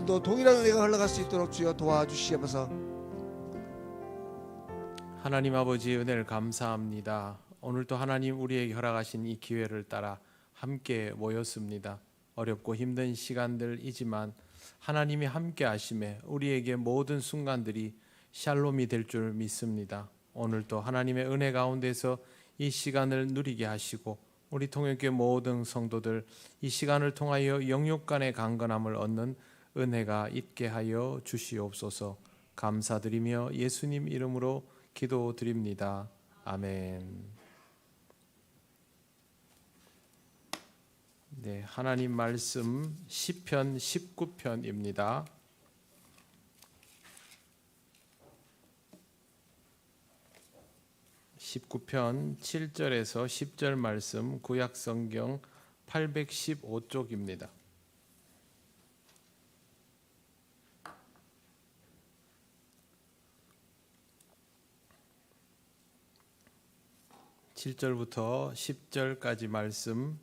여러분도 동일한 은혜가 흘러갈 수 있도록 주여 도와주시옵소서. 하나님 아버지 은혜를 감사합니다. 오늘도 하나님 우리에게 허락하신 이 기회를 따라 함께 모였습니다. 어렵고 힘든 시간들이지만 하나님이 함께 하심에 우리에게 모든 순간들이 샬롬이 될 줄 믿습니다. 오늘도 하나님의 은혜 가운데서 이 시간을 누리게 하시고 우리 통역교회 모든 성도들 이 시간을 통하여 영육 간의 강건함을 얻는 은혜가 있게 하여 주시옵소서. 감사드리며 예수님 이름으로 기도드립니다. 아멘. 네, 하나님 말씀 시편 19편입니다. (19편) 7절에서 10절 말씀, 구약성경 815쪽입니다. (7절부터) (10절까지) 말씀,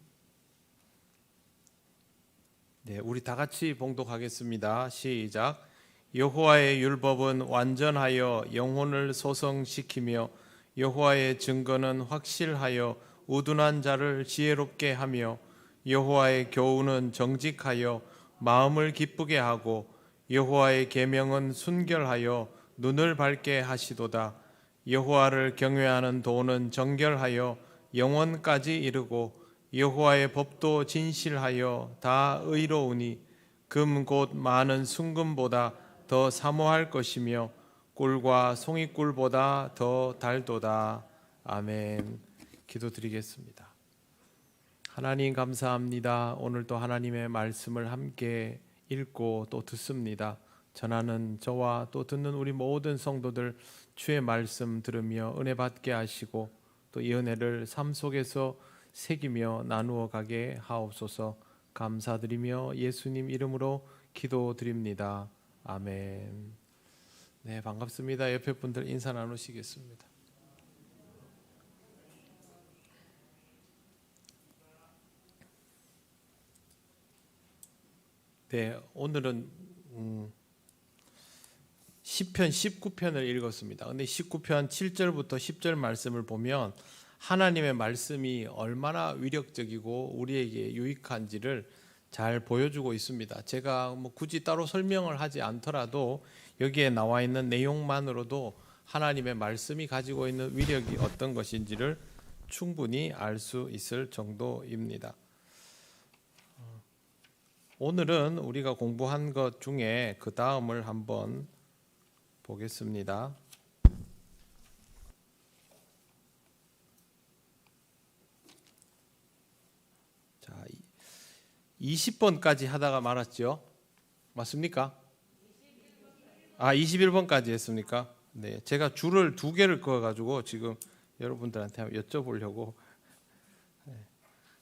네, 우리 다 같이 봉독하겠습니다. 시작. 여호와의 율법은 완전하여 영혼을 소성시키며 여호와의 증거는 확실하여 우둔한 자를 지혜롭게 하며 여호와의 교훈은 정직하여 마음을 기쁘게 하고 여호와의 계명은 순결하여 눈을 밝게 하시도다. 여호와를 경외하는 도는 정결하여 영원까지 이르고 여호와의 법도 진실하여 다 의로우니 금 곧 많은 순금보다 더 사모할 것이며 꿀과 송이꿀보다 더 달도다. 아멘. 기도드리겠습니다. 하나님 감사합니다. 오늘도 하나님의 말씀을 함께 읽고 또 듣습니다. 전하는 저와 또 듣는 우리 모든 성도들 주의 말씀 들으며 은혜 받게 하시고 또 이 은혜를 삶 속에서 새기며 나누어 가게 하옵소서. 감사드리며 예수님 이름으로 기도드립니다. 아멘. 네, 반갑습니다. 옆에 분들 인사 나누시겠습니다. 네, 오늘은 시편 19편을 읽었습니다. 근데 19편 7절부터 10절 말씀을 보면 하나님의 말씀이 얼마나 위력적이고 우리에게 유익한지를 잘 보여주고 있습니다. 제가 굳이 따로 설명을 하지 않더라도 여기에 나와 있는 내용만으로도 하나님의 말씀이 가지고 있는 위력이 어떤 것인지를 충분히 알 수 있을 정도입니다. 오늘은 우리가 공부한 것 중에 그 다음을 한번 보겠습니다. 자, 20번까지 하다가 말았죠. 맞습니까? 21번까지 했습니까? 네, 제가 줄을 2개를 그어가지고 지금 여러분들한테 한번 여쭤보려고.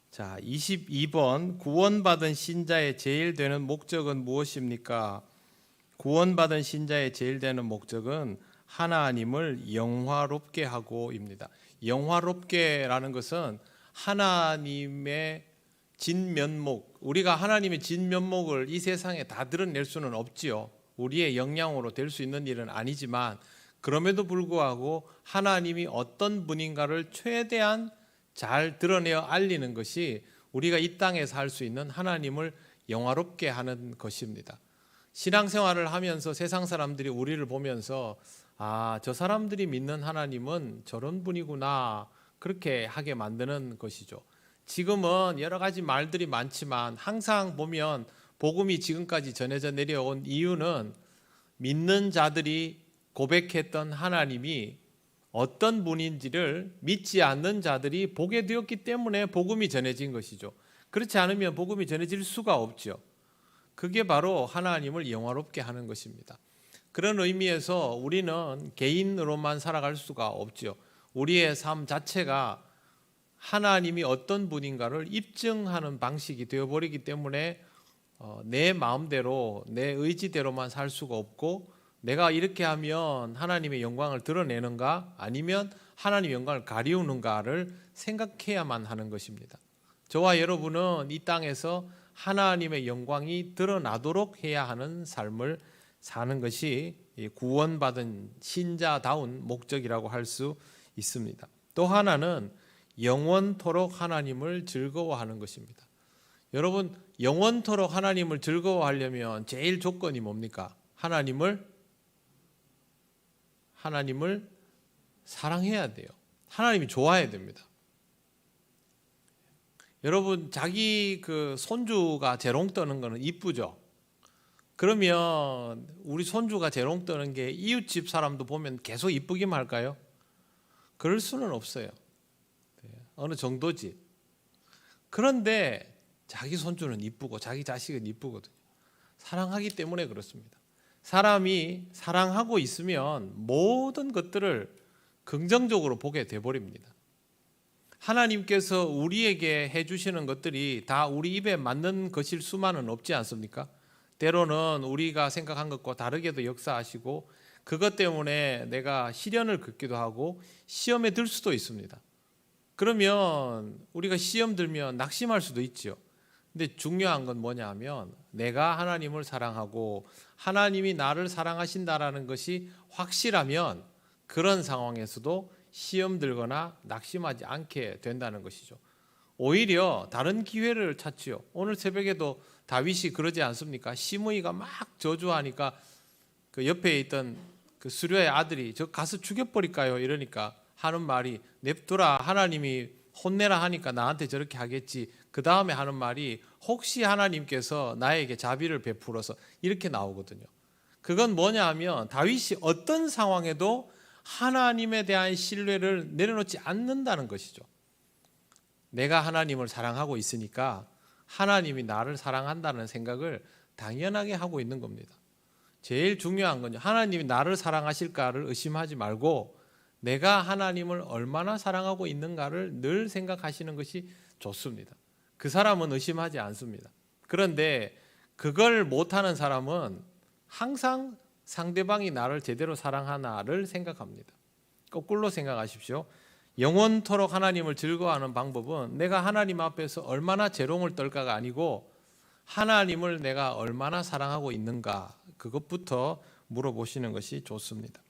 자, 22번 구원받은 신자의 제일 되는 목적은 무엇입니까? 구원받은 신자의 제일 되는 목적은 하나님을 영화롭게 하고입니다. 영화롭게라는 것은 하나님의 진면목, 우리가 하나님의 진면목을 이 세상에 다 드러낼 수는 없지요. 우리의 역량으로 될 수 있는 일은 아니지만 그럼에도 불구하고 하나님이 어떤 분인가를 최대한 잘 드러내어 알리는 것이 우리가 이 땅에서 할 수 있는 하나님을 영화롭게 하는 것입니다. 신앙생활을 하면서 세상 사람들이 우리를 보면서 저 사람들이 믿는 하나님은 저런 분이구나 그렇게 하게 만드는 것이죠. 지금은 여러 가지 말들이 많지만 항상 보면 복음이 지금까지 전해져 내려온 이유는 믿는 자들이 고백했던 하나님이 어떤 분인지를 믿지 않는 자들이 보게 되었기 때문에 복음이 전해진 것이죠. 그렇지 않으면 복음이 전해질 수가 없죠. 그게 바로 하나님을 영화롭게 하는 것입니다. 그런 의미에서 우리는 개인으로만 살아갈 수가 없죠. 우리의 삶 자체가 하나님이 어떤 분인가를 입증하는 방식이 되어버리기 때문에 내 마음대로 내 의지대로만 살 수가 없고 내가 이렇게 하면 하나님의 영광을 드러내는가 아니면 하나님의 영광을 가리우는가를 생각해야만 하는 것입니다. 저와 여러분은 이 땅에서 하나님의 영광이 드러나도록 해야 하는 삶을 사는 것이 구원받은 신자다운 목적이라고 할 수 있습니다. 또 하나는 영원토록 하나님을 즐거워하는 것입니다. 여러분, 영원토록 하나님을 즐거워하려면 제일 조건이 뭡니까? 하나님을 사랑해야 돼요. 하나님이 좋아해야 됩니다. 여러분, 자기 그 손주가 재롱 떠는 거는 이쁘죠? 그러면 우리 손주가 재롱 떠는 게 이웃집 사람도 보면 계속 이쁘기만 할까요? 그럴 수는 없어요. 어느 정도지. 그런데 자기 손주는 이쁘고 자기 자식은 이쁘거든요. 사랑하기 때문에 그렇습니다. 사람이 사랑하고 있으면 모든 것들을 긍정적으로 보게 돼버립니다. 하나님께서 우리에게 해주시는 것들이 다 우리 입에 맞는 것일 수만은 없지 않습니까? 때로는 우리가 생각한 것과 다르게도 역사하시고 그것 때문에 내가 시련을 겪기도 하고 시험에 들 수도 있습니다. 그러면 우리가 시험 들면 낙심할 수도 있죠. 근데 중요한 건 뭐냐 하면 내가 하나님을 사랑하고 하나님이 나를 사랑하신다라는 것이 확실하면 그런 상황에서도 시험 들거나 낙심하지 않게 된다는 것이죠. 오히려 다른 기회를 찾지요. 오늘 새벽에도 다윗이 그러지 않습니까? 시므이가 막 저주하니까 그 옆에 있던 그 수료의 아들이 저 가서 죽여버릴까요? 이러니까 하는 말이 냅두라, 하나님이 혼내라 하니까 나한테 저렇게 하겠지. 그 다음에 하는 말이 혹시 하나님께서 나에게 자비를 베풀어서 이렇게 나오거든요. 그건 뭐냐 하면 다윗이 어떤 상황에도 하나님에 대한 신뢰를 내려놓지 않는다는 것이죠. 내가 하나님을 사랑하고 있으니까 하나님이 나를 사랑한다는 생각을 당연하게 하고 있는 겁니다. 제일 중요한 건요, 하나님이 나를 사랑하실까를 의심하지 말고 내가 하나님을 얼마나 사랑하고 있는가를 늘 생각하시는 것이 좋습니다. 그 사람은 의심하지 않습니다. 그런데 그걸 못하는 사람은 항상 상대방이 나를 제대로 사랑하나를 생각합니다. 거꾸로 생각하십시오. 영원토록 하나님을 즐거워하는 방법은 내가 하나님 앞에서 얼마나 재롱을 떨까가 아니고 하나님을 내가 얼마나 사랑하고 있는가, 그것부터 물어보시는 것이 좋습니다.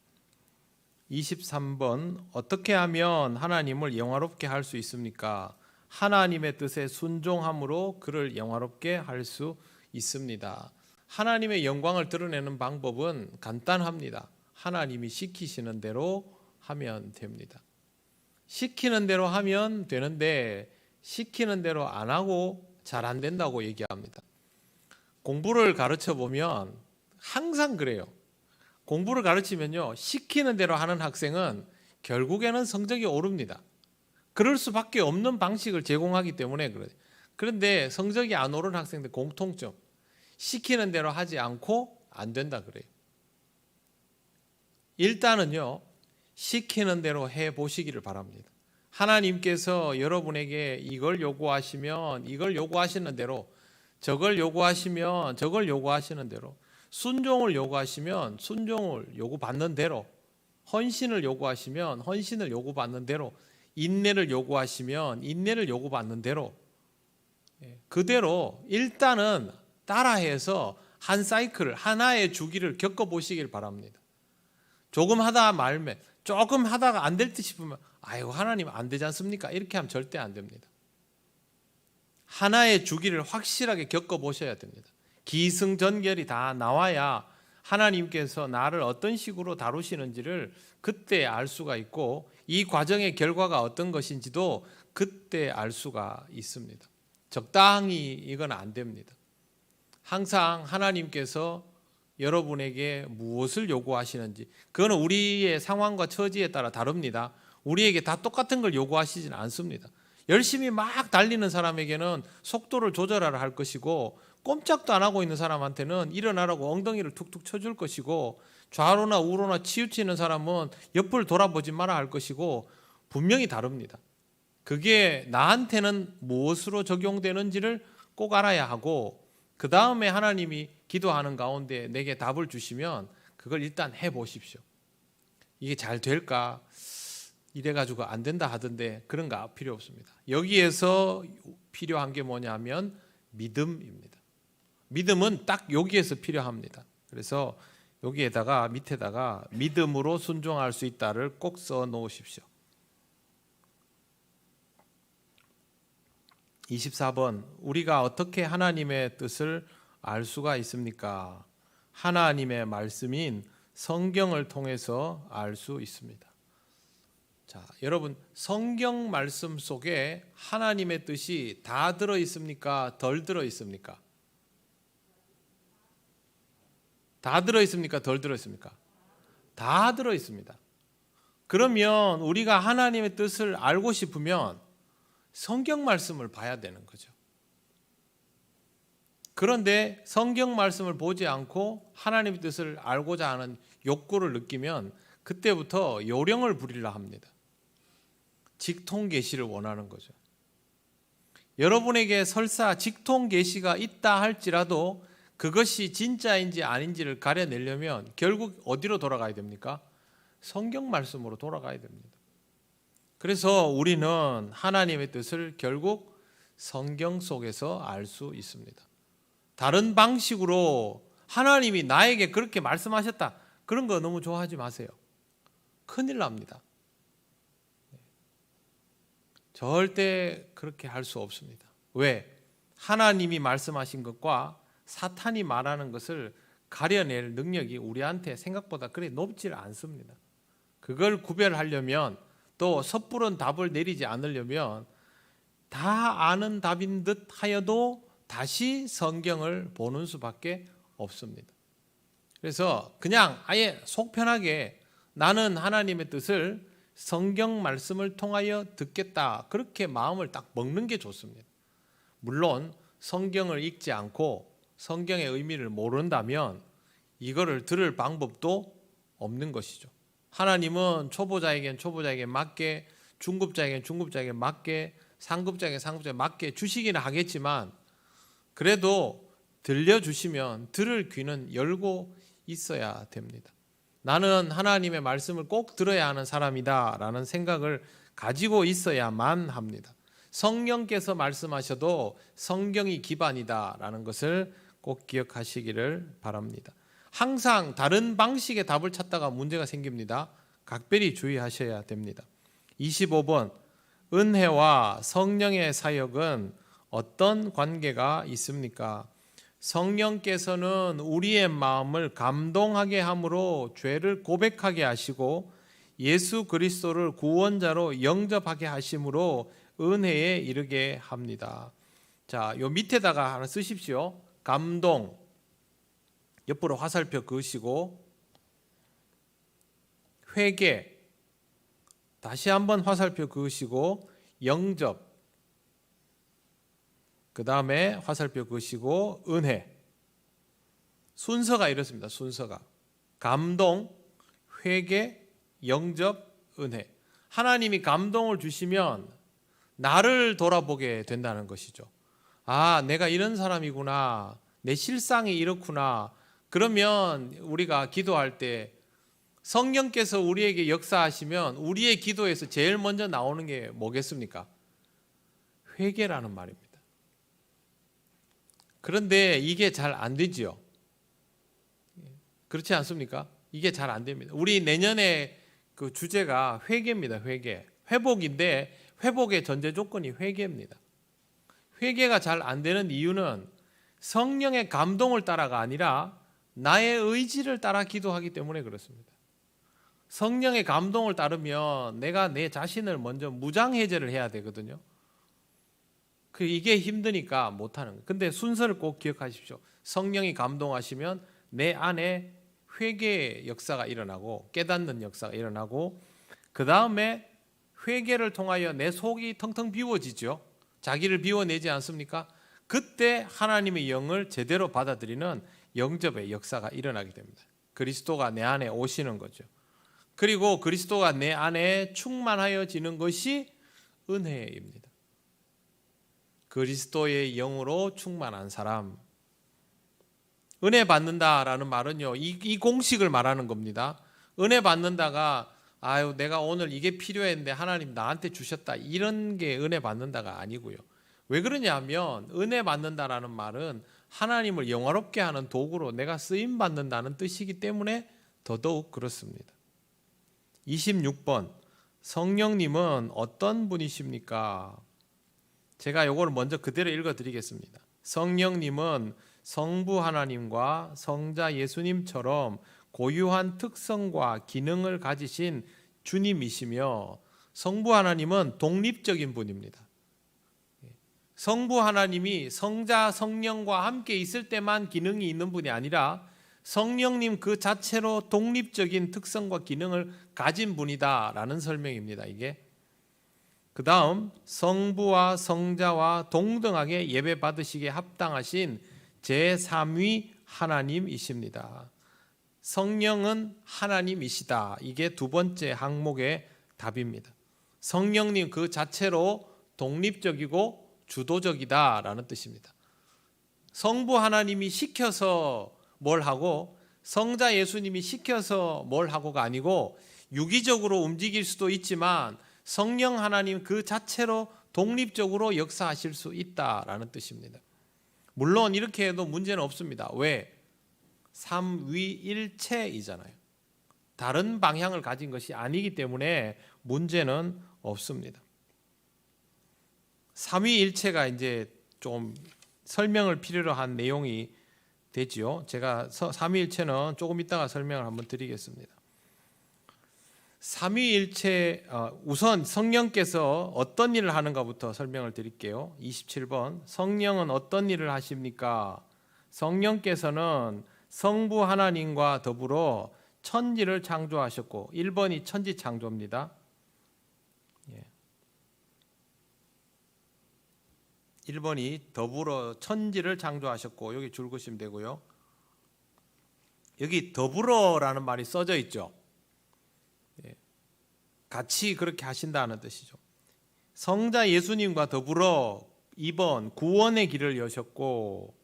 23번, 어떻게 하면 하나님을 영화롭게 할 수 있습니까? 하나님의 뜻에 순종함으로 그를 영화롭게 할 수 있습니다. 하나님의 영광을 드러내는 방법은 간단합니다. 하나님이 시키시는 대로 하면 됩니다. 시키는 대로 하면 되는데 시키는 대로 안 하고 잘 안 된다고 얘기합니다. 공부를 가르쳐 보면 항상 그래요. 공부를 가르치면요, 시키는 대로 하는 학생은 결국에는 성적이 오릅니다. 그럴 수밖에 없는 방식을 제공하기 때문에 그래요. 그런데 성적이 안 오른 학생들 공통점, 시키는 대로 하지 않고 안 된다 그래요. 일단은요, 시키는 대로 해보시기를 바랍니다. 하나님께서 여러분에게 이걸 요구하시면 이걸 요구하시는 대로, 저걸 요구하시면 저걸 요구하시는 대로, 순종을 요구하시면 순종을 요구받는 대로, 헌신을 요구하시면 헌신을 요구받는 대로, 인내를 요구하시면 인내를 요구받는 대로, 그대로 일단은 따라해서 한 사이클, 하나의 주기를 겪어보시길 바랍니다. 조금 하다 말면, 조금 하다가 안 될 듯 싶으면 아이고 하나님 안 되지 않습니까? 이렇게 하면 절대 안 됩니다. 하나의 주기를 확실하게 겪어보셔야 됩니다. 기승전결이 다 나와야 하나님께서 나를 어떤 식으로 다루시는지를 그때 알 수가 있고 이 과정의 결과가 어떤 것인지도 그때 알 수가 있습니다. 적당히 이건 안 됩니다. 항상 하나님께서 여러분에게 무엇을 요구하시는지, 그거는 우리의 상황과 처지에 따라 다릅니다. 우리에게 다 똑같은 걸 요구하시지는 않습니다. 열심히 막 달리는 사람에게는 속도를 조절하라 할 것이고, 꼼짝도 안 하고 있는 사람한테는 일어나라고 엉덩이를 툭툭 쳐줄 것이고, 좌로나 우로나 치우치는 사람은 옆을 돌아보지 마라 할 것이고, 분명히 다릅니다. 그게 나한테는 무엇으로 적용되는지를 꼭 알아야 하고, 그 다음에 하나님이 기도하는 가운데 내게 답을 주시면 그걸 일단 해보십시오. 이게 잘 될까? 이래가지고 안 된다 하던데 그런 거 필요 없습니다. 여기에서 필요한 게 뭐냐면 믿음입니다. 믿음은 딱 여기에서 필요합니다. 그래서 여기에다가 밑에다가 믿음으로 순종할 수 있다를 꼭 써 놓으십시오. 24번, 우리가 어떻게 하나님의 뜻을 알 수가 있습니까? 하나님의 말씀인 성경을 통해서 알 수 있습니다. 자, 여러분, 성경 말씀 속에 하나님의 뜻이 다 들어 있습니까? 덜 들어 있습니까? 다 들어 있습니까? 덜 들어 있습니까? 다 들어 있습니다. 그러면 우리가 하나님의 뜻을 알고 싶으면 성경 말씀을 봐야 되는 거죠. 그런데 성경 말씀을 보지 않고 하나님의 뜻을 알고자 하는 욕구를 느끼면 그때부터 요령을 부리려 합니다. 직통 계시를 원하는 거죠. 여러분에게 설사 직통 계시가 있다 할지라도 그것이 진짜인지 아닌지를 가려내려면 결국 어디로 돌아가야 됩니까? 성경 말씀으로 돌아가야 됩니다. 그래서 우리는 하나님의 뜻을 결국 성경 속에서 알 수 있습니다. 다른 방식으로 하나님이 나에게 그렇게 말씀하셨다, 그런 거 너무 좋아하지 마세요. 큰일 납니다. 절대 그렇게 할 수 없습니다. 왜? 하나님이 말씀하신 것과 사탄이 말하는 것을 가려낼 능력이 우리한테 생각보다 그리 높지 않습니다. 그걸 구별하려면, 또 섣부른 답을 내리지 않으려면 다 아는 답인 듯 하여도 다시 성경을 보는 수밖에 없습니다. 그래서 그냥 아예 속 편하게 나는 하나님의 뜻을 성경 말씀을 통하여 듣겠다, 그렇게 마음을 딱 먹는 게 좋습니다. 물론 성경을 읽지 않고 성경의 의미를 모른다면 이거를 들을 방법도 없는 것이죠. 하나님은 초보자에겐 초보자에게 맞게, 중급자에겐 중급자에게 맞게, 상급자에게 상급자에게 맞게 주시기는 하겠지만 그래도 들려주시면 들을 귀는 열고 있어야 됩니다. 나는 하나님의 말씀을 꼭 들어야 하는 사람이다 라는 생각을 가지고 있어야만 합니다. 성령께서 말씀하셔도 성경이 기반이다 라는 것을 꼭 기억하시기를 바랍니다. 항상 다른 방식의 답을 찾다가 문제가 생깁니다. 각별히 주의하셔야 됩니다. 25번, 은혜와 성령의 사역은 어떤 관계가 있습니까? 성령께서는 우리의 마음을 감동하게 함으로 죄를 고백하게 하시고 예수 그리스도를 구원자로 영접하게 하심으로 은혜에 이르게 합니다. 자, 요 밑에다가 하나 쓰십시오. 감동, 옆으로 화살표 그으시고, 회개, 다시 한번 화살표 그으시고, 영접, 그 다음에 화살표 그으시고, 은혜. 순서가 이렇습니다. 순서가 감동, 회개, 영접, 은혜. 하나님이 감동을 주시면 나를 돌아보게 된다는 것이죠. 아, 내가 이런 사람이구나, 내 실상이 이렇구나. 그러면 우리가 기도할 때 성령께서 우리에게 역사하시면 우리의 기도에서 제일 먼저 나오는 게 뭐겠습니까? 회개라는 말입니다. 그런데 이게 잘 안 되지요. 그렇지 않습니까? 이게 잘 안 됩니다. 우리 내년에 그 주제가 회개입니다. 회개. 회복인데 회복의 전제 조건이 회개입니다. 회개가 잘 안 되는 이유는 성령의 감동을 따라가 아니라 나의 의지를 따라 기도하기 때문에 그렇습니다. 성령의 감동을 따르면 내가 내 자신을 먼저 무장해제를 해야 되거든요. 이게 힘드니까 못하는 거예요. 근데 순서를 꼭 기억하십시오. 성령이 감동하시면 내 안에 회개의 역사가 일어나고 깨닫는 역사가 일어나고, 그 다음에 회개를 통하여 내 속이 텅텅 비워지죠. 자기를 비워내지 않습니까? 그때 하나님의 영을 제대로 받아들이는 영접의 역사가 일어나게 됩니다. 그리스도가 내 안에 오시는 거죠. 그리고 그리스도가 내 안에 충만하여지는 것이 은혜입니다. 그리스도의 영으로 충만한 사람. 은혜 받는다라는 말은요, 이 공식을 말하는 겁니다. 은혜 받는다가 아유 내가 오늘 이게 필요했는데 하나님 나한테 주셨다, 이런 게 은혜 받는다가 아니고요. 왜 그러냐면 은혜 받는다라는 말은 하나님을 영화롭게 하는 도구로 내가 쓰임 받는다는 뜻이기 때문에 더더욱 그렇습니다. 26번 성령님은 어떤 분이십니까? 제가 요거를 먼저 그대로 읽어드리겠습니다. 성령님은 성부 하나님과 성자 예수님처럼 고유한 특성과 기능을 가지신 주님이시며 성부 하나님은 독립적인 분입니다. 성부 하나님이 성자 성령과 함께 있을 때만 기능이 있는 분이 아니라 성령님 그 자체로 독립적인 특성과 기능을 가진 분이다라는 설명입니다. 이게 그 다음 성부와 성자와 동등하게 예배 받으시기에 합당하신 제3위 하나님이십니다. 성령은 하나님이시다. 이게 두 번째 항목의 답입니다. 성령님 그 자체로 독립적이고 주도적이다라는 뜻입니다. 성부 하나님이 시켜서 뭘 하고 성자 예수님이 시켜서 뭘 하고가 아니고 유기적으로 움직일 수도 있지만 성령 하나님 그 자체로 독립적으로 역사하실 수 있다라는 뜻입니다. 물론 이렇게 해도 문제는 없습니다. 왜? 삼위일체이잖아요. 다른 방향을 가진 것이 아니기 때문에 문제는 없습니다. 삼위일체가 이제 좀 설명을 필요로 한 내용이 되지요. 제가 삼위일체는 조금 이따가 설명을 한번 드리겠습니다. 삼위일체 우선 성령께서 어떤 일을 하는가부터 설명을 드릴게요. 27번 성령은 어떤 일을 하십니까? 성령께서는 성부 하나님과 더불어 천지를 창조하셨고 1번이 천지 창조입니다. 1번이 더불어 천지를 창조하셨고 여기 줄 그시면 되고요. 여기 더불어라는 말이 써져 있죠. 같이 그렇게 하신다는 뜻이죠. 성자 예수님과 더불어 2번 구원의 길을 여셨고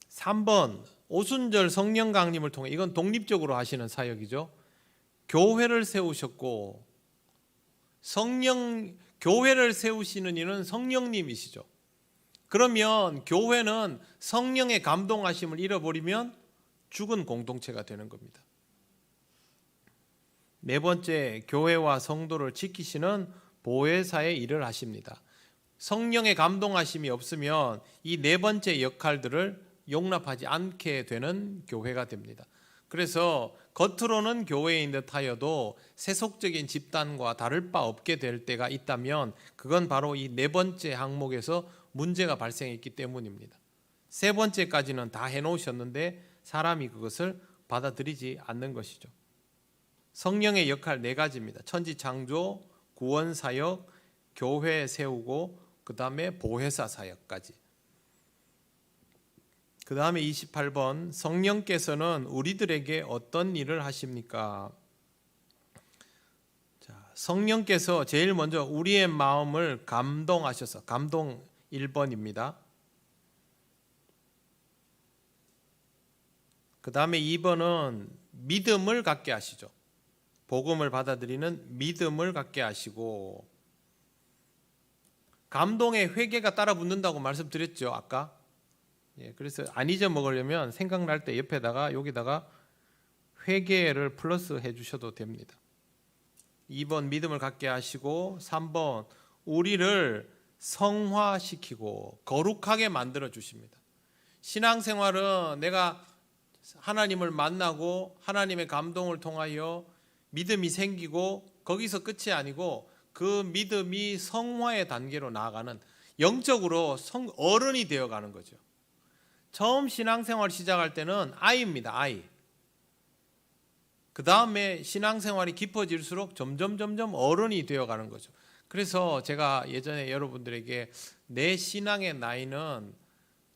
3번 오순절 성령 강림을 통해 이건 독립적으로 하시는 사역이죠. 교회를 세우셨고 교회를 세우시는 이는 성령님이시죠. 그러면 교회는 성령의 감동하심을 잃어버리면 죽은 공동체가 되는 겁니다. 네 번째, 교회와 성도를 지키시는 보혜사의 일을 하십니다. 성령의 감동하심이 없으면 이 네 번째 역할들을 용납하지 않게 되는 교회가 됩니다. 그래서 겉으로는 교회인 듯하여도 세속적인 집단과 다를 바 없게 될 때가 있다면 그건 바로 이 네 번째 항목에서 문제가 발생했기 때문입니다. 세 번째까지는 다 해놓으셨는데 사람이 그것을 받아들이지 않는 것이죠. 성령의 역할 네 가지입니다. 천지 창조, 구원 사역, 교회 세우고 그 다음에 보혜사 사역까지. 그 다음에 28번 성령께서는 우리들에게 어떤 일을 하십니까? 자, 성령께서 제일 먼저 우리의 마음을 감동하셔서 감동 1번입니다. 그 다음에 2번은 믿음을 갖게 하시죠. 복음을 받아들이는 믿음을 갖게 하시고 감동에 회개가 따라 붙는다고 말씀드렸죠. 아까. 그래서 안 잊어먹으려면 생각날 때 옆에다가 여기다가 회개를 플러스 해주셔도 됩니다. 2번 믿음을 갖게 하시고 3번 우리를 성화시키고 거룩하게 만들어 주십니다. 신앙생활은 내가 하나님을 만나고 하나님의 감동을 통하여 믿음이 생기고 거기서 끝이 아니고 그 믿음이 성화의 단계로 나아가는 영적으로 어른이 되어가는 거죠. 처음 신앙생활 시작할 때는 아이입니다. 아이. 그 다음에 신앙생활이 깊어질수록 점점 어른이 되어가는 거죠. 그래서 제가 예전에 여러분들에게 내 신앙의 나이는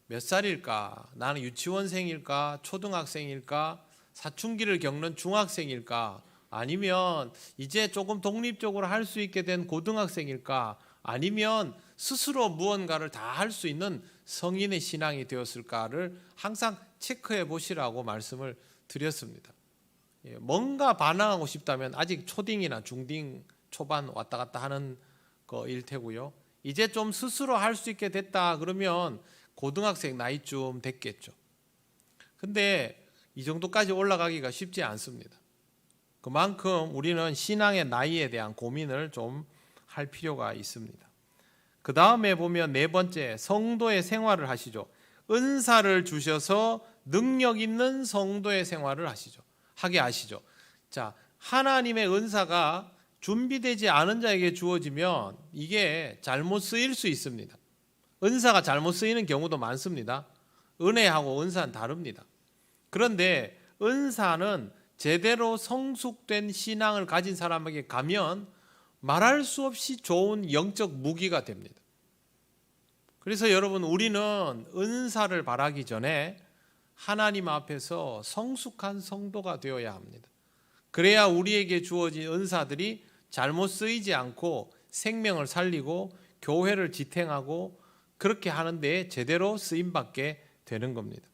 몇 살일까? 나는 유치원생일까? 초등학생일까? 사춘기를 겪는 중학생일까? 아니면 이제 조금 독립적으로 할 수 있게 된 고등학생일까? 아니면 스스로 무언가를 다 할 수 있는 성인의 신앙이 되었을까를 항상 체크해 보시라고 말씀을 드렸습니다. 뭔가 반항하고 싶다면 아직 초딩이나 중딩 초반 왔다 갔다 하는 거일 테고요. 이제 좀 스스로 할 수 있게 됐다 그러면 고등학생 나이쯤 됐겠죠. 근데 이 정도까지 올라가기가 쉽지 않습니다. 그만큼 우리는 신앙의 나이에 대한 고민을 좀 할 필요가 있습니다. 그 다음에 보면 네 번째, 성도의 생활을 하시죠. 은사를 주셔서 능력 있는 성도의 생활을 하게 하시죠. 자, 하나님의 은사가 준비되지 않은 자에게 주어지면 이게 잘못 쓰일 수 있습니다. 은사가 잘못 쓰이는 경우도 많습니다. 은혜하고 은사는 다릅니다. 그런데 은사는 제대로 성숙된 신앙을 가진 사람에게 가면 말할 수 없이 좋은 영적 무기가 됩니다. 그래서 여러분, 우리는 은사를 바라기 전에 하나님 앞에서 성숙한 성도가 되어야 합니다. 그래야 우리에게 주어진 은사들이 잘못 쓰이지 않고 생명을 살리고 교회를 지탱하고 그렇게 하는 데 제대로 쓰임받게 되는 겁니다.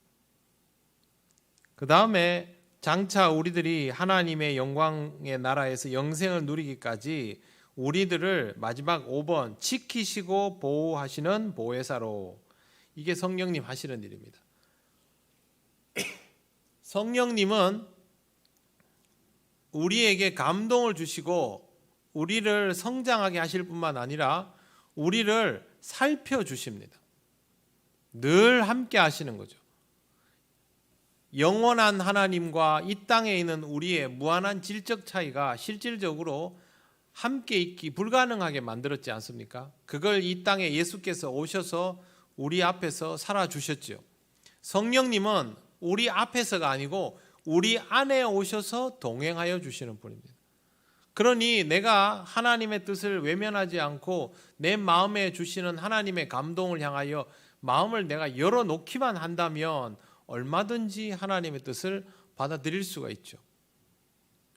그 다음에 장차 우리들이 하나님의 영광의 나라에서 영생을 누리기까지 우리들을 마지막 5번 지키시고 보호하시는 보혜사로, 이게 성령님 하시는 일입니다. 성령님은 우리에게 감동을 주시고 우리를 성장하게 하실 뿐만 아니라 우리를 살펴주십니다. 늘 함께 하시는 거죠. 영원한 하나님과 이 땅에 있는 우리의 무한한 질적 차이가 실질적으로 함께 있기 불가능하게 만들었지 않습니까? 그걸 이 땅에 예수께서 오셔서 우리 앞에서 살아주셨죠. 성령님은 우리 앞에서가 아니고 우리 안에 오셔서 동행하여 주시는 분입니다. 그러니 내가 하나님의 뜻을 외면하지 않고 내 마음에 주시는 하나님의 감동을 향하여 마음을 내가 열어놓기만 한다면 얼마든지 하나님의 뜻을 받아들일 수가 있죠.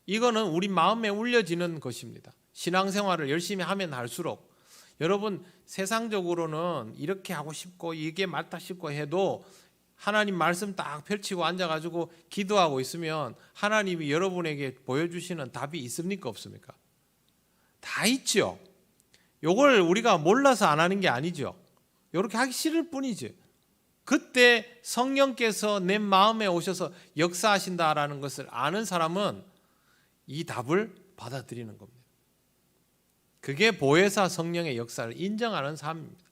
이거는 우리 마음에 울려지는 것입니다. 신앙생활을 열심히 하면 할수록, 여러분 세상적으로는 이렇게 하고 싶고 이게 맞다 싶고 해도 하나님 말씀 딱 펼치고 앉아가지고 기도하고 있으면 하나님이 여러분에게 보여주시는 답이 있습니까 없습니까? 다 있죠. 요걸 우리가 몰라서 안 하는 게 아니죠. 이렇게 하기 싫을 뿐이지. 그때 성령께서 내 마음에 오셔서 역사하신다라는 것을 아는 사람은 이 답을 받아들이는 겁니다. 그게 보혜사 성령의 역사를 인정하는 삶입니다.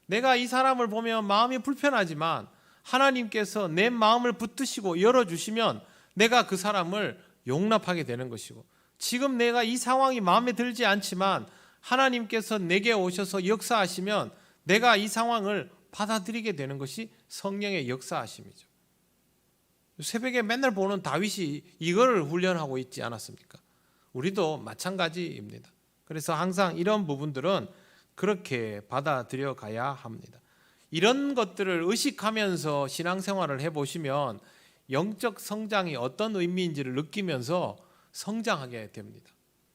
내가 이 사람을 보면 마음이 불편하지만 하나님께서 내 마음을 붙드시고 열어주시면 내가 그 사람을 용납하게 되는 것이고, 지금 내가 이 상황이 마음에 들지 않지만 하나님께서 내게 오셔서 역사하시면 내가 이 상황을 받아들이게 되는 것이 성령의 역사하심이죠. 새벽에 맨날 보는 다윗이 이걸 훈련하고 있지 않았습니까? 우리도 마찬가지입니다. 그래서 항상 이런 부분들은 그렇게 받아들여 가야 합니다. 이런 것들을 의식하면서 신앙생활을 해보시면 영적 성장이 어떤 의미인지를 느끼면서 성장하게 됩니다.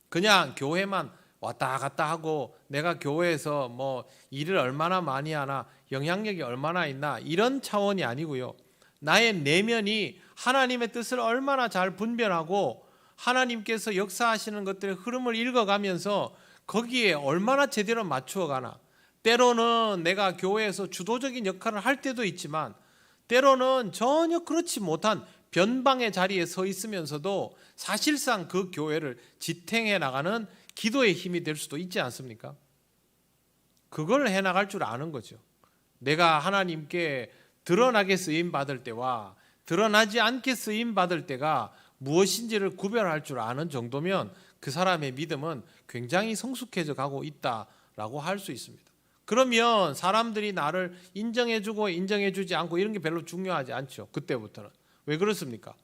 그냥 교회만 왔다 갔다 하고 내가 교회에서 뭐 일을 얼마나 많이 하나, 영향력이 얼마나 있나, 이런 차원이 아니고요. 나의 내면이 하나님의 뜻을 얼마나 잘 분별하고 하나님께서 역사하시는 것들의 흐름을 읽어가면서 거기에 얼마나 제대로 맞추어가나. 때로는 내가 교회에서 주도적인 역할을 할 때도 있지만 때로는 전혀 그렇지 못한 변방의 자리에 서 있으면서도 사실상 그 교회를 지탱해 나가는 기도의 힘이 될 수도 있지 않습니까? 그걸 해나갈 줄 아는 거죠. 내가 하나님께 드러나게 쓰임받을 때와 드러나지 않게 쓰임받을 때가 무엇인지를 구별할 줄 아는 정도면 그 사람의 믿음은 굉장히 성숙해져 가고 있다라고 할 수 있습니다. 그러면 사람들이 나를 인정해주고 인정해주지 않고 이런 게 별로 중요하지 않죠. 그때부터는. 왜 그렇습니까?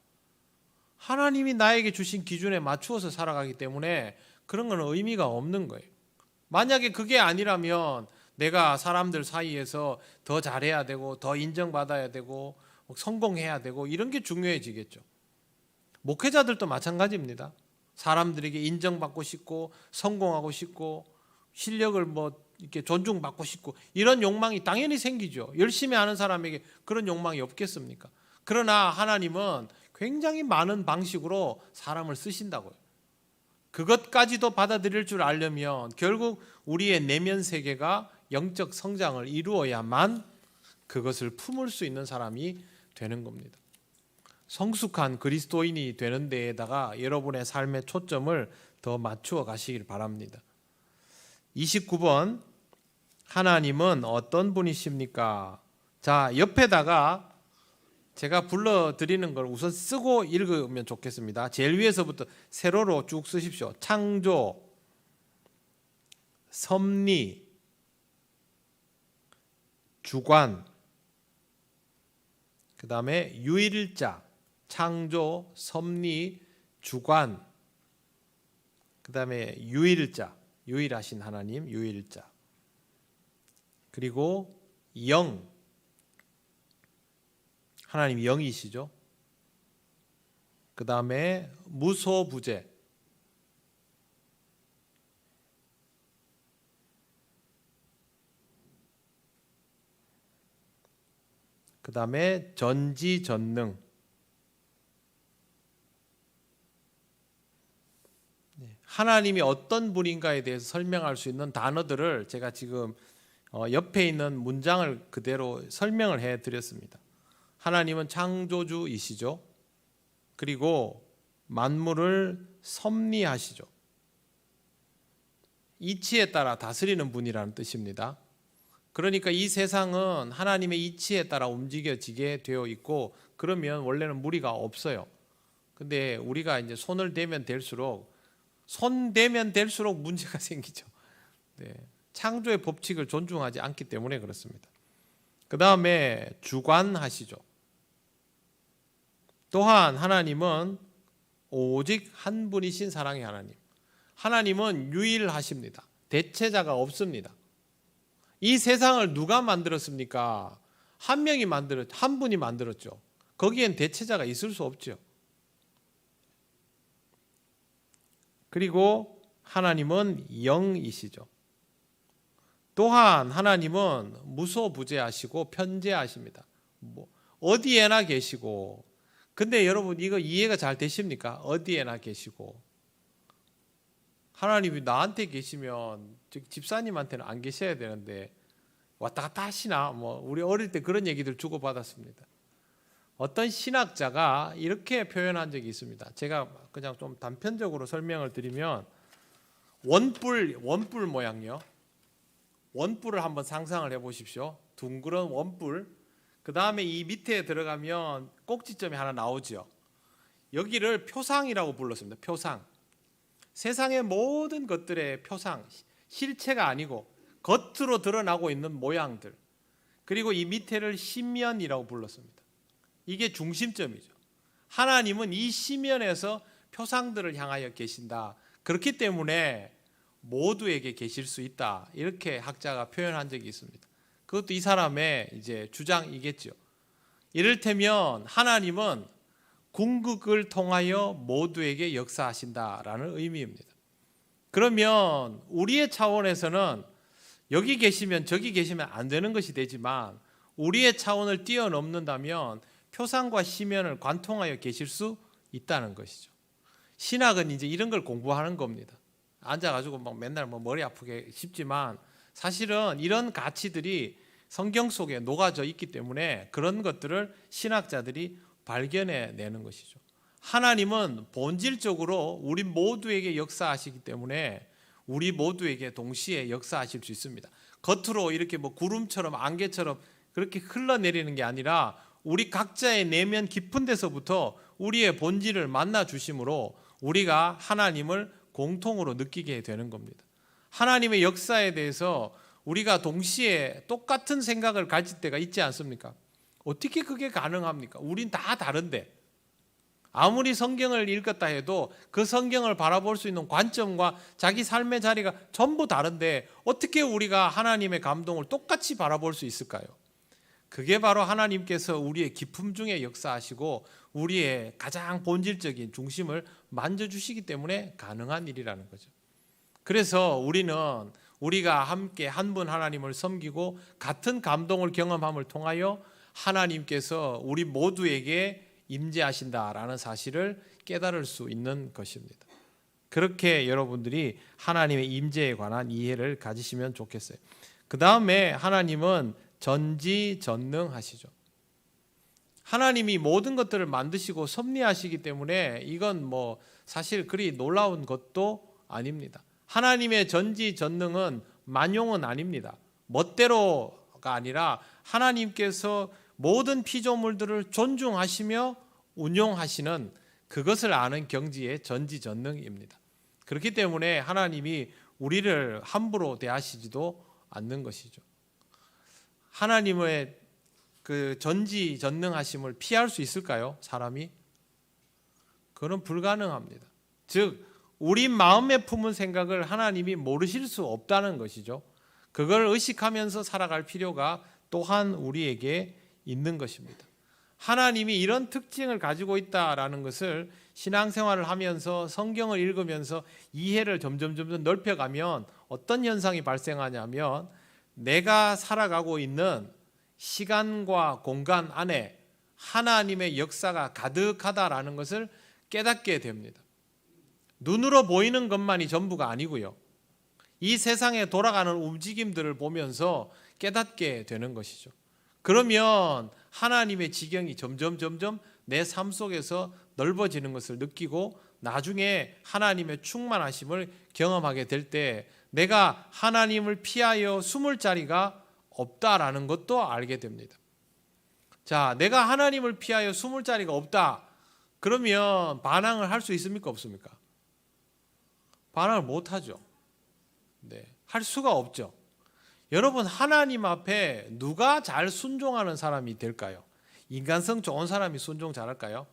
하나님이 나에게 주신 기준에 맞추어서 살아가기 때문에 그런 건 의미가 없는 거예요. 만약에 그게 아니라면 내가 사람들 사이에서 더 잘해야 되고 더 인정받아야 되고 성공해야 되고 이런 게 중요해지겠죠. 목회자들도 마찬가지입니다. 사람들에게 인정받고 싶고 성공하고 싶고 실력을 이렇게 존중받고 싶고 이런 욕망이 당연히 생기죠. 열심히 하는 사람에게 그런 욕망이 없겠습니까? 그러나 하나님은 굉장히 많은 방식으로 사람을 쓰신다고요. 그것까지도 받아들일 줄 알려면 결국 우리의 내면 세계가 영적 성장을 이루어야만 그것을 품을 수 있는 사람이 되는 겁니다. 성숙한 그리스도인이 되는 데에다가 여러분의 삶의 초점을 더 맞추어 가시길 바랍니다. 29번, 하나님은 어떤 분이십니까? 자, 옆에다가 제가 불러드리는 걸 우선 쓰고 읽으면 좋겠습니다. 제일 위에서부터 세로로 쭉 쓰십시오. 창조, 섭리, 주관, 그 다음에 유일자, 창조, 섭리, 주관, 그 다음에 유일자, 유일하신 하나님, 유일자, 그리고 영, 하나님 영이시죠. 그 다음에 무소부재, 그 다음에 전지전능, 하나님이 어떤 분인가에 대해서 설명할 수 있는 단어들을 제가 지금 옆에 있는 문장을 그대로 설명을 해드렸습니다. 하나님은 창조주이시죠. 그리고 만물을 섭리하시죠. 이치에 따라 다스리는 분이라는 뜻입니다. 그러니까 이 세상은 하나님의 이치에 따라 움직여지게 되어 있고, 그러면 원래는 무리가 없어요. 근데 우리가 이제 손을 대면 될수록 문제가 생기죠. 네. 창조의 법칙을 존중하지 않기 때문에 그렇습니다. 그 다음에 주관하시죠. 또한 하나님은 오직 한 분이신 사랑의 하나님. 하나님은 유일하십니다. 대체자가 없습니다. 이 세상을 누가 만들었습니까? 한 분이 만들었죠. 거기엔 대체자가 있을 수 없죠. 그리고 하나님은 영이시죠. 또한 하나님은 무소부재하시고 편재하십니다. 어디에나 계시고. 근데 여러분 이거 이해가 잘 되십니까? 어디에나 계시고. 하나님이 나한테 계시면 집사님한테는 안 계셔야 되는데 왔다 갔다 하시나? 우리 어릴 때 그런 얘기들 주고받았습니다. 어떤 신학자가 이렇게 표현한 적이 있습니다. 제가 그냥 좀 단편적으로 설명을 드리면, 원뿔 모양이요. 원뿔을 한번 상상을 해보십시오. 둥그런 원뿔. 그 다음에 이 밑에 들어가면 꼭지점이 하나 나오죠. 여기를 표상이라고 불렀습니다. 표상. 세상의 모든 것들의 표상, 실체가 아니고 겉으로 드러나고 있는 모양들. 그리고 이 밑에를 심면이라고 불렀습니다. 이게 중심점이죠. 하나님은 이 심면에서 표상들을 향하여 계신다. 그렇기 때문에 모두에게 계실 수 있다. 이렇게 학자가 표현한 적이 있습니다. 그것도 이 사람의 이제 주장이겠죠. 이를테면 하나님은 궁극을 통하여 모두에게 역사하신다라는 의미입니다. 그러면 우리의 차원에서는 여기 계시면 저기 계시면 안 되는 것이 되지만, 우리의 차원을 뛰어넘는다면 표상과 심연을 관통하여 계실 수 있다는 것이죠. 신학은 이제 이런 걸 공부하는 겁니다. 앉아가지고 막 맨날 머리 아프게 싶지만 사실은 이런 가치들이 성경 속에 녹아져 있기 때문에 그런 것들을 신학자들이 발견해내는 것이죠. 하나님은 본질적으로 우리 모두에게 역사하시기 때문에 우리 모두에게 동시에 역사하실 수 있습니다. 겉으로 이렇게 구름처럼 안개처럼 그렇게 흘러내리는 게 아니라 우리 각자의 내면 깊은 데서부터 우리의 본질을 만나 주심으로 우리가 하나님을 공통으로 느끼게 되는 겁니다. 하나님의 역사에 대해서 우리가 동시에 똑같은 생각을 가질 때가 있지 않습니까? 어떻게 그게 가능합니까? 우린 다 다른데. 아무리 성경을 읽었다 해도 그 성경을 바라볼 수 있는 관점과 자기 삶의 자리가 전부 다른데 어떻게 우리가 하나님의 감동을 똑같이 바라볼 수 있을까요? 그게 바로 하나님께서 우리의 기품 중에 역사하시고 우리의 가장 본질적인 중심을 만져주시기 때문에 가능한 일이라는 거죠. 그래서 우리가 함께 한 분 하나님을 섬기고 같은 감동을 경험함을 통하여 하나님께서 우리 모두에게 임재하신다라는 사실을 깨달을 수 있는 것입니다. 그렇게 여러분들이 하나님의 임재에 관한 이해를 가지시면 좋겠어요. 그 다음에 하나님은 전지전능하시죠. 하나님이 모든 것들을 만드시고 섭리하시기 때문에 이건 뭐 사실 그리 놀라운 것도 아닙니다. 하나님의 전지전능은 만용은 아닙니다. 멋대로가 아니라 하나님께서 모든 피조물들을 존중하시며 운용하시는 그것을 아는 경지의 전지전능입니다. 그렇기 때문에 하나님이 우리를 함부로 대하시지도 않는 것이죠. 하나님의 그 전지전능하심을 피할 수 있을까요? 사람이? 그건 불가능합니다. 즉 우리 마음에 품은 생각을 하나님이 모르실 수 없다는 것이죠. 그걸 의식하면서 살아갈 필요가 또한 우리에게 있는 것입니다. 하나님이 이런 특징을 가지고 있다라는 것을 신앙생활을 하면서 성경을 읽으면서 이해를 점점 넓혀가면 어떤 현상이 발생하냐면 내가 살아가고 있는 시간과 공간 안에 하나님의 역사가 가득하다라는 것을 깨닫게 됩니다. 눈으로 보이는 것만이 전부가 아니고요. 이 세상에 돌아가는 움직임들을 보면서 깨닫게 되는 것이죠. 그러면 하나님의 지경이 점점 내 삶 속에서 넓어지는 것을 느끼고 나중에 하나님의 충만하심을 경험하게 될 때 내가 하나님을 피하여 숨을 자리가 없다라는 것도 알게 됩니다. 자, 내가 하나님을 피하여 숨을 자리가 없다. 그러면 반항을 할 수 있습니까? 없습니까? 반항을 못하죠. 네, 할 수가 없죠. 여러분, 하나님 앞에 누가 잘 순종하는 사람이 될까요? 인간성 좋은 사람이 순종 잘할까요?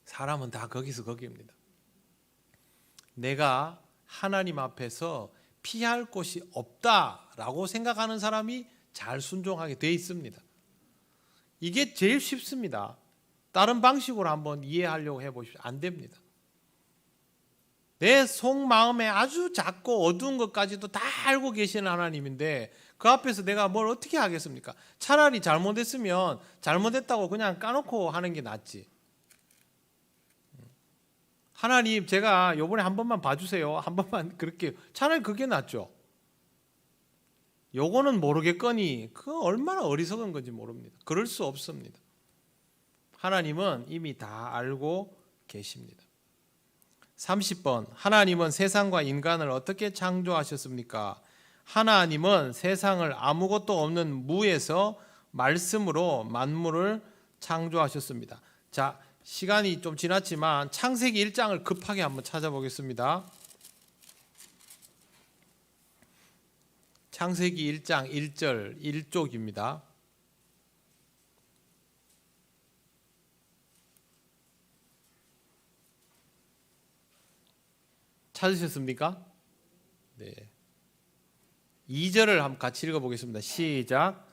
사람은 다 거기서 거기입니다. 내가 하나님 앞에서 피할 곳이 없다라고 생각하는 사람이 잘 순종하게 돼 있습니다. 이게 제일 쉽습니다. 다른 방식으로 한번 이해하려고 해보십시오. 안 됩니다. 내 속마음에 아주 작고 어두운 것까지도 다 알고 계시는 하나님인데 그 앞에서 내가 뭘 어떻게 하겠습니까? 차라리 잘못했으면 잘못했다고 그냥 까놓고 하는 게 낫지. 하나님, 제가 요번에 한 번만 봐주세요. 한 번만 그렇게, 차라리 그게 낫죠. 요거는 모르겠거니 그 얼마나 어리석은 건지 모릅니다. 그럴 수 없습니다. 하나님은 이미 다 알고 계십니다. 30번, 하나님은 세상과 인간을 어떻게 창조하셨습니까? 하나님은 세상을 아무것도 없는 무에서 말씀으로 만물을 창조하셨습니다. 자, 시간이 좀 지났지만 창세기 1장을 급하게 한번 찾아보겠습니다. 창세기 1장 1절 1쪽입니다. 찾으셨습니까? 네. 2절을 한번 같이 읽어보겠습니다. 시작.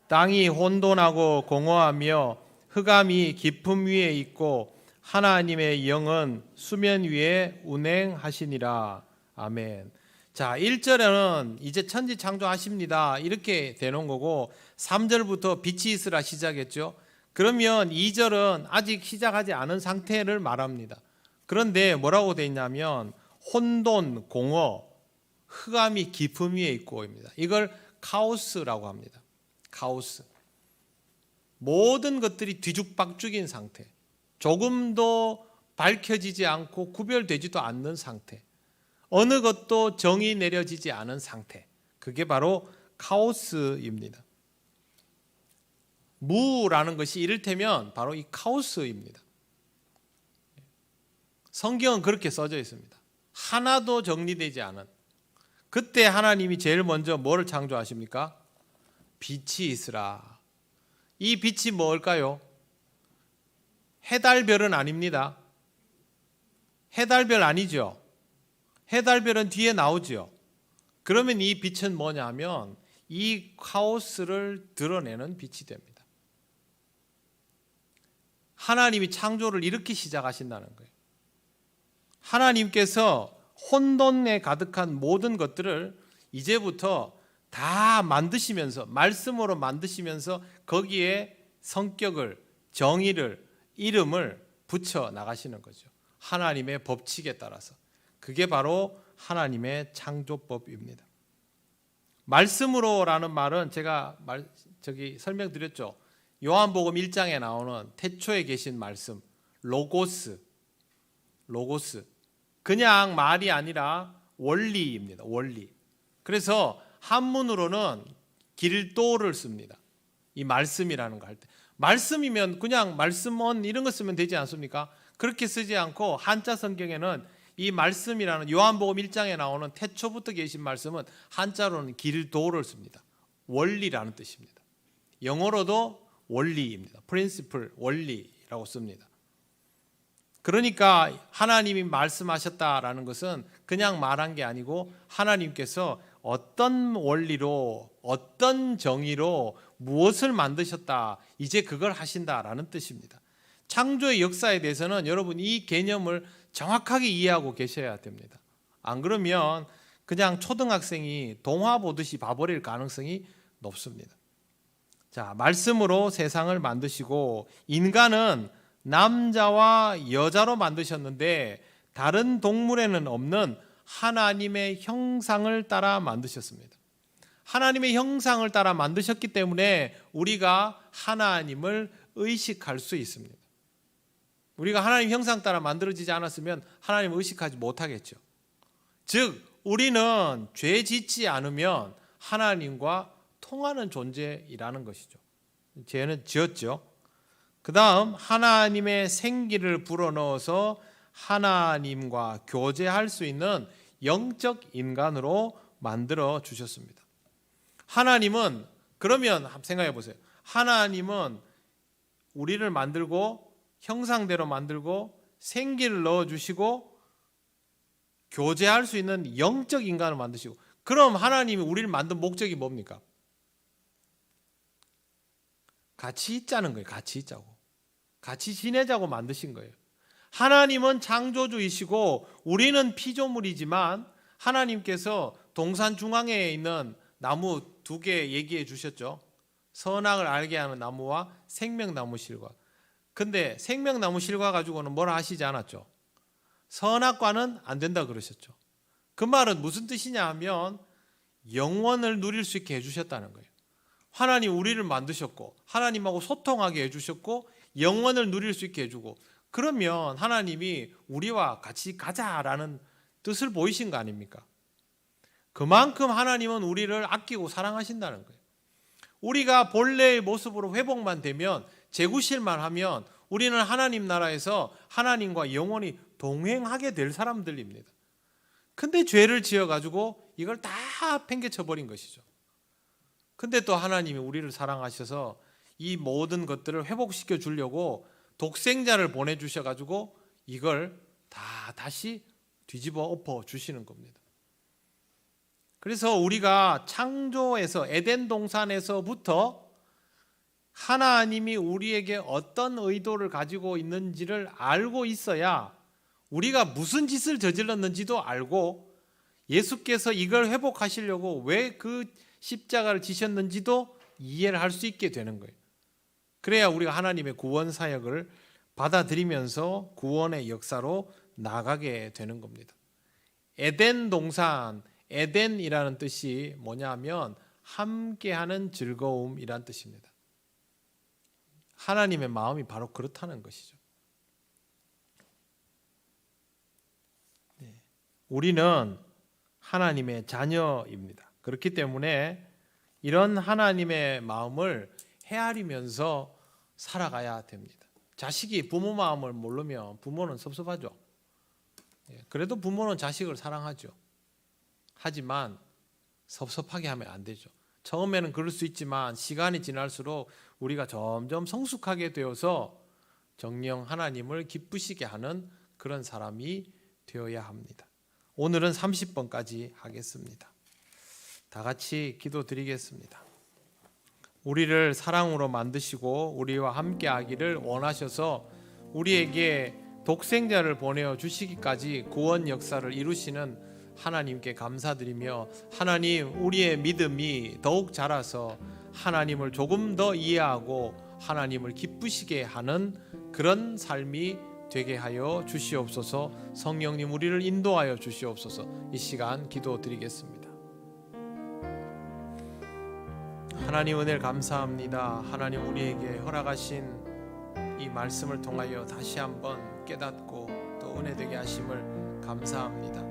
땅이 혼돈하고 공허하며 흑암이 깊음 위에 있고 하나님의 영은 수면 위에 운행하시니라. 아멘. 자, 1절에는 이제 천지 창조하십니다. 이렇게 되는 거고 3절부터 빛이 있으라 시작했죠. 그러면 2절은 아직 시작하지 않은 상태를 말합니다. 그런데 뭐라고 되어 있냐면 혼돈, 공허, 흑암이 깊음 위에 있고입니다. 이걸 카오스라고 합니다. 카오스. 모든 것들이 뒤죽박죽인 상태. 조금도 밝혀지지 않고 구별되지도 않는 상태. 어느 것도 정이 내려지지 않은 상태. 그게 바로 카오스입니다. 무라는 것이 이를테면 바로 이 카오스입니다. 성경은 그렇게 써져 있습니다. 하나도 정리되지 않은. 그때 하나님이 제일 먼저 뭐를 창조하십니까? 빛이 있으라. 이 빛이 뭘까요? 해달별은 아닙니다. 해달별 아니죠. 해달별은 뒤에 나오죠. 그러면 이 빛은 뭐냐면 이 카오스를 드러내는 빛이 됩니다. 하나님이 창조를 이렇게 시작하신다는 거예요. 하나님께서 혼돈에 가득한 모든 것들을 이제부터 다 만드시면서 말씀으로 만드시면서 거기에 성격을, 정의를, 이름을 붙여 나가시는 거죠. 하나님의 법칙에 따라서. 그게 바로 하나님의 창조법입니다. 말씀으로라는 말은 제가 설명드렸죠. 요한복음 1장에 나오는 태초에 계신 말씀, 로고스. 그냥 말이 아니라 원리입니다. 원리. 그래서 한문으로는 길도를 씁니다. 이 말씀이라는 거 할 때. 말씀이면 그냥 말씀은 이런 거 쓰면 되지 않습니까? 그렇게 쓰지 않고 한자 성경에는 이 말씀이라는 요한복음 1장에 나오는 태초부터 계신 말씀은 한자로는 길도를 씁니다. 원리라는 뜻입니다. 영어로도 원리입니다. principle, 원리라고 씁니다. 그러니까 하나님이 말씀하셨다라는 것은 그냥 말한 게 아니고 하나님께서 어떤 원리로 어떤 정의로 무엇을 만드셨다, 이제 그걸 하신다라는 뜻입니다. 창조의 역사에 대해서는 여러분 이 개념을 정확하게 이해하고 계셔야 됩니다. 안 그러면 그냥 초등학생이 동화 보듯이 봐버릴 가능성이 높습니다. 자, 말씀으로 세상을 만드시고 인간은 남자와 여자로 만드셨는데 다른 동물에는 없는 하나님의 형상을 따라 만드셨습니다. 하나님의 형상을 따라 만드셨기 때문에 우리가 하나님을 의식할 수 있습니다. 우리가 하나님 형상 따라 만들어지지 않았으면 하나님을 의식하지 못하겠죠. 즉 우리는 죄 짓지 않으면 하나님과 통하는 존재이라는 것이죠. 죄는 지었죠. 그 다음 하나님의 생기를 불어넣어서 하나님과 교제할 수 있는 영적 인간으로 만들어 주셨습니다. 하나님은, 그러면 생각해 보세요. 하나님은 우리를 만들고 형상대로 만들고 생기를 넣어주시고 교제할 수 있는 영적 인간을 만드시고, 그럼 하나님이 우리를 만든 목적이 뭡니까? 같이 있자는 거예요. 같이 있자고. 같이 지내자고 만드신 거예요. 하나님은 창조주이시고 우리는 피조물이지만 하나님께서 동산 중앙에 있는 나무 2개 얘기해 주셨죠. 선악을 알게 하는 나무와 생명나무 실과. 근데 생명나무 실과 가지고는 뭐라 하시지 않았죠. 선악과는 안 된다 그러셨죠. 그 말은 무슨 뜻이냐 하면 영원을 누릴 수 있게 해주셨다는 거예요. 하나님 우리를 만드셨고 하나님하고 소통하게 해주셨고 영원을 누릴 수 있게 해주고, 그러면 하나님이 우리와 같이 가자라는 뜻을 보이신 거 아닙니까? 그만큼 하나님은 우리를 아끼고 사랑하신다는 거예요. 우리가 본래의 모습으로 회복만 되면, 재구실만 하면 우리는 하나님 나라에서 하나님과 영원히 동행하게 될 사람들입니다. 근데 죄를 지어가지고 이걸 다 팽개쳐버린 것이죠. 근데 또 하나님이 우리를 사랑하셔서 이 모든 것들을 회복시켜 주려고 독생자를 보내주셔가지고 이걸 다 다시 뒤집어 엎어 주시는 겁니다. 그래서 우리가 창조에서 에덴 동산에서부터 하나님이 우리에게 어떤 의도를 가지고 있는지를 알고 있어야 우리가 무슨 짓을 저질렀는지도 알고 예수께서 이걸 회복하시려고 왜 그 십자가를 지셨는지도 이해를 할 수 있게 되는 거예요. 그래야 우리가 하나님의 구원 사역을 받아들이면서 구원의 역사로 나가게 되는 겁니다. 에덴 동산, 에덴이라는 뜻이 뭐냐면 함께하는 즐거움이란 뜻입니다. 하나님의 마음이 바로 그렇다는 것이죠. 우리는 하나님의 자녀입니다. 그렇기 때문에 이런 하나님의 마음을 헤아리면서 살아가야 됩니다. 자식이 부모 마음을 모르면 부모는 섭섭하죠. 그래도 부모는 자식을 사랑하죠. 하지만 섭섭하게 하면 안 되죠. 처음에는 그럴 수 있지만 시간이 지날수록 우리가 점점 성숙하게 되어서 정녕 하나님을 기쁘시게 하는 그런 사람이 되어야 합니다. 오늘은 30번까지 하겠습니다. 다 같이 기도드리겠습니다. 우리를 사랑으로 만드시고 우리와 함께 하기를 원하셔서 우리에게 독생자를 보내어 주시기까지 구원 역사를 이루시는 하나님께 감사드리며, 하나님 우리의 믿음이 더욱 자라서 하나님을 조금 더 이해하고 하나님을 기쁘시게 하는 그런 삶이 되게 하여 주시옵소서. 성령님 우리를 인도하여 주시옵소서. 이 시간 기도드리겠습니다. 하나님 은혜를 감사합니다. 하나님 우리에게 허락하신 이 말씀을 통하여 다시 한번 깨닫고 또 은혜되게 하심을 감사합니다.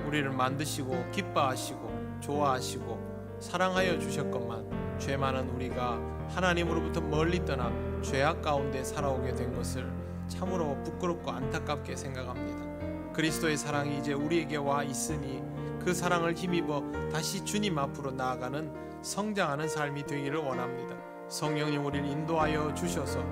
우리를 만드시고 기뻐하시고 좋아하시고 사랑하여 주셨건만 죄 많은 우리가 하나님으로부터 멀리 떠나 죄악 가운데 살아오게 된 것을 참으로 부끄럽고 안타깝게 생각합니다. 그리스도의 사랑이 이제 우리에게 와 있으니 그 사랑을 힘입어 다시 주님 앞으로 나아가는 성장하는 삶이 되기를 원합니다. 성령님 우리를 인도하여 주셔서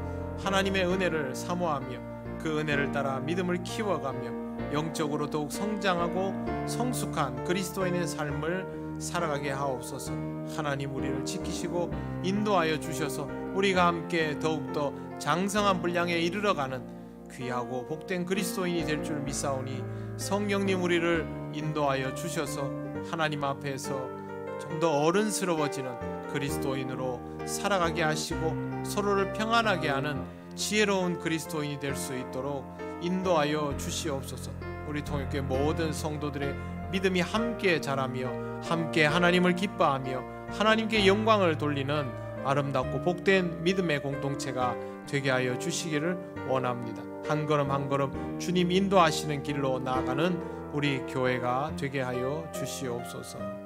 하나님의 은혜를 사모하며 그 은혜를 따라 믿음을 키워가며 영적으로 더욱 성장하고 성숙한 그리스도인의 삶을 살아가게 하옵소서. 하나님 우리를 지키시고 인도하여 주셔서 우리가 함께 더욱더 장성한 분량에 이르러가는 귀하고 복된 그리스도인이 될 줄 믿사오니 성령님 우리를 인도하여 주셔서 하나님 앞에서 좀 더 어른스러워지는 그리스도인으로 살아가게 하시고 서로를 평안하게 하는 지혜로운 그리스도인이 될 수 있도록 인도하여 주시옵소서. 우리 통역교회 모든 성도들의 믿음이 함께 자라며 함께 하나님을 기뻐하며 하나님께 영광을 돌리는 아름답고 복된 믿음의 공동체가 되게 하여 주시기를 원합니다. 한 걸음 한 걸음 주님 인도하시는 길로 나아가는 우리 교회가 되게 하여 주시옵소서.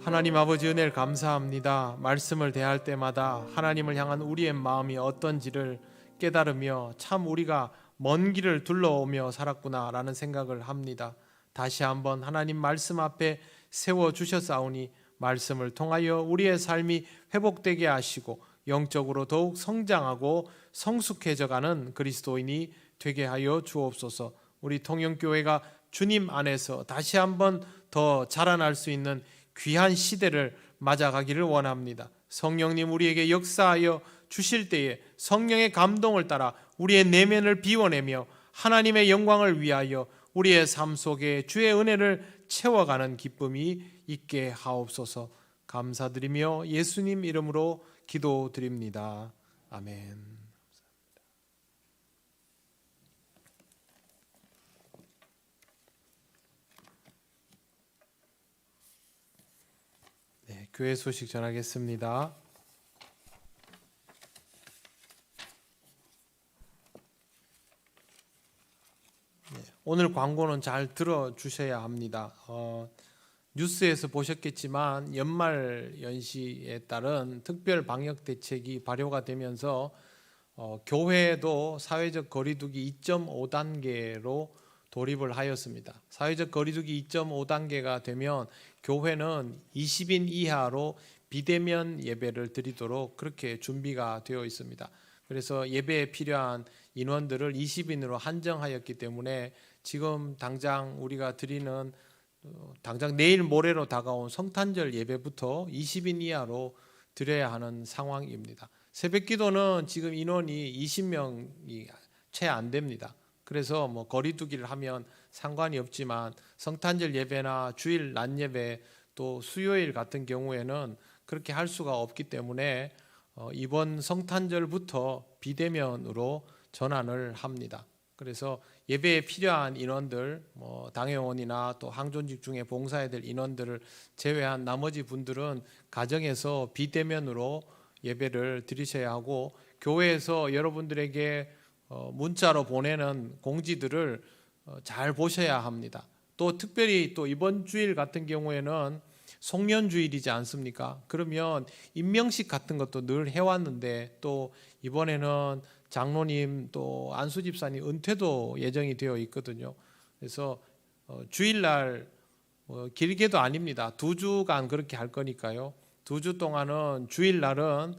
하나님 아버지 은혜를 감사합니다. 말씀을 대할 때마다 하나님을 향한 우리의 마음이 어떤지를 깨달으며 참 우리가 먼 길을 둘러오며 살았구나라는 생각을 합니다. 다시 한번 하나님 말씀 앞에 세워주셨사오니 말씀을 통하여 우리의 삶이 회복되게 하시고 영적으로 더욱 성장하고 성숙해져가는 그리스도인이 되게 하여 주옵소서. 우리 통영교회가 주님 안에서 다시 한번 더 자라날 수 있는 귀한 시대를 맞아가기를 원합니다. 성령님 우리에게 역사하여 주실 때에 성령의 감동을 따라 우리의 내면을 비워내며 하나님의 영광을 위하여 우리의 삶 속에 주의 은혜를 채워가는 기쁨이 있게 하옵소서. 감사드리며 예수님 이름으로 기도드립니다. 아멘. 네, 교회 소식 전하겠습니다. 오늘 광고는 잘 들어주셔야 합니다. 뉴스에서 보셨겠지만 연말 연시에 따른 특별 방역 대책이 발효가 되면서 교회도 사회적 거리두기 2.5단계로 돌입을 하였습니다. 사회적 거리두기 2.5단계가 되면 교회는 20인 이하로 비대면 예배를 드리도록 그렇게 준비가 되어 있습니다. 그래서 예배에 필요한 인원들을 20인으로 한정하였기 때문에 지금 당장 우리가 드리는 당장 내일 모레로 다가온 성탄절 예배부터 20인 이하로 드려야 하는 상황입니다. 새벽기도는 지금 인원이 20명이 채 안 됩니다. 그래서 뭐 거리두기를 하면 상관이 없지만 성탄절 예배나 주일 낮 예배 또 수요일 같은 경우에는 그렇게 할 수가 없기 때문에 이번 성탄절부터 비대면으로 전환을 합니다. 그래서 예배에 필요한 인원들, 당회원이나 또 항존직 중에 봉사해야 될 인원들을 제외한 나머지 분들은 가정에서 비대면으로 예배를 드리셔야 하고 교회에서 여러분들에게 문자로 보내는 공지들을 잘 보셔야 합니다. 또 특별히 또 이번 주일 같은 경우에는 송년주일이지 않습니까? 그러면 임명식 같은 것도 늘 해왔는데 또 이번에는 장로님 또 안수집사님 은퇴도 예정이 되어 있거든요. 그래서 주일날 길게도 아닙니다. 2주간 그렇게 할 거니까요. 2주 동안은 주일날은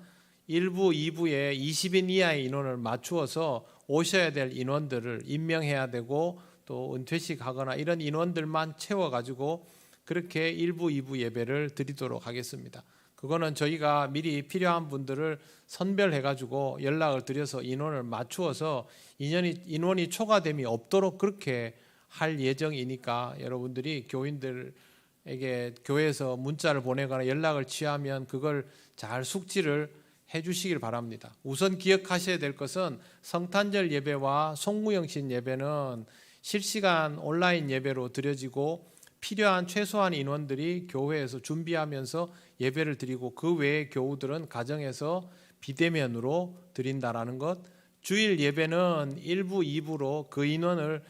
1부, 2부에 20인 이하의 인원을 맞추어서 오셔야 될 인원들을 임명해야 되고 또 은퇴식 하거나 이런 인원들만 채워가지고 그렇게 1부, 2부 예배를 드리도록 하겠습니다. 그거는 저희가 미리 필요한 분들을 선별해가지고 연락을 드려서 인원을 맞추어서 인원이 초과됨이 없도록 그렇게 할 예정이니까 여러분들이 교인들에게 교회에서 문자를 보내거나 연락을 취하면 그걸 잘 숙지를 해주시길 바랍니다. 우선 기억하셔야 될 것은 성탄절 예배와 송무영신 예배는 실시간 온라인 예배로 드려지고 필요한 최소한 인원들이 교회에서 준비하면서 예배를 드리고 그 외의 교우들은 가정에서 비대면으로 드린다라는 것. 주일 예배는 1부, 2부로 그 인원을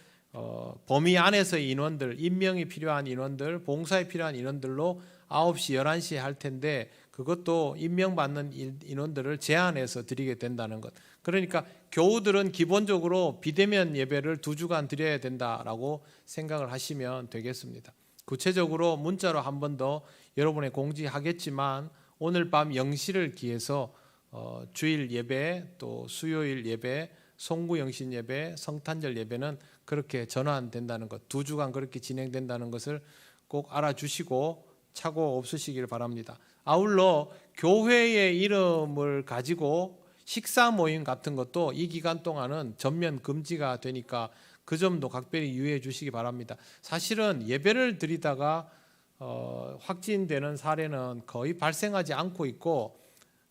범위 안에서의 인원들, 임명이 필요한 인원들, 봉사에 필요한 인원들로 9시, 11시에 할 텐데 그것도 임명받는 인원들을 제한해서 드리게 된다는 것. 그러니까 교우들은 기본적으로 비대면 예배를 2주간 드려야 된다라고 생각을 하시면 되겠습니다. 구체적으로 문자로 한 번 더 여러분에 공지하겠지만 오늘 밤 0시를 기해서 주일 예배, 또 수요일 예배, 송구영신 예배, 성탄절 예배는 그렇게 전환된다는 것, 2주간 그렇게 진행된다는 것을 꼭 알아주시고 착오 없으시길 바랍니다. 아울러 교회의 이름을 가지고 식사 모임 같은 것도 이 기간 동안은 전면 금지가 되니까 그 점도 각별히 유의해 주시기 바랍니다. 사실은 예배를 드리다가 확진되는 사례는 거의 발생하지 않고 있고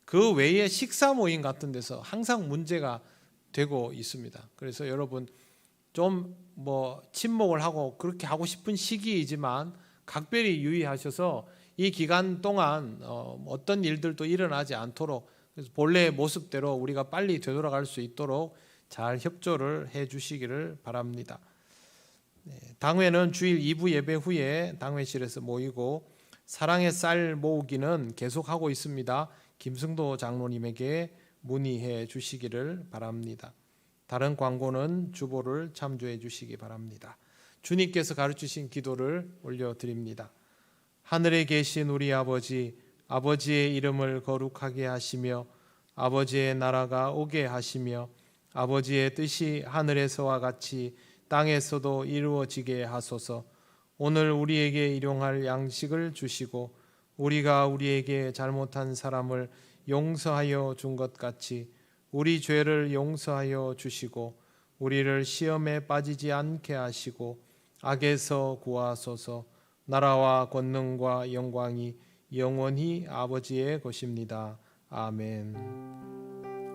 그 외에 식사 모임 같은 데서 항상 문제가 되고 있습니다. 그래서 여러분 좀 침묵을 하고 그렇게 하고 싶은 시기이지만 각별히 유의하셔서 이 기간 동안 어떤 일들도 일어나지 않도록 그래서 본래의 모습대로 우리가 빨리 되돌아갈 수 있도록 잘 협조를 해 주시기를 바랍니다. 당회는 주일 2부 예배 후에 당회실에서 모이고 사랑의 쌀 모으기는 계속하고 있습니다. 김승도 장로님에게 문의해 주시기를 바랍니다. 다른 광고는 주보를 참조해 주시기 바랍니다. 주님께서 가르치신 기도를 올려드립니다. 하늘에 계신 우리 아버지, 아버지의 이름을 거룩하게 하시며 아버지의 나라가 오게 하시며 아버지의 뜻이 하늘에서와 같이 땅에서도 이루어지게 하소서. 오늘 우리에게 일용할 양식을 주시고 우리가 우리에게 잘못한 사람을 용서하여 준 것 같이 우리 죄를 용서하여 주시고 우리를 시험에 빠지지 않게 하시고 악에서 구하소서. 나라와 권능과 영광이 영원히 아버지의 것입니다. 아멘.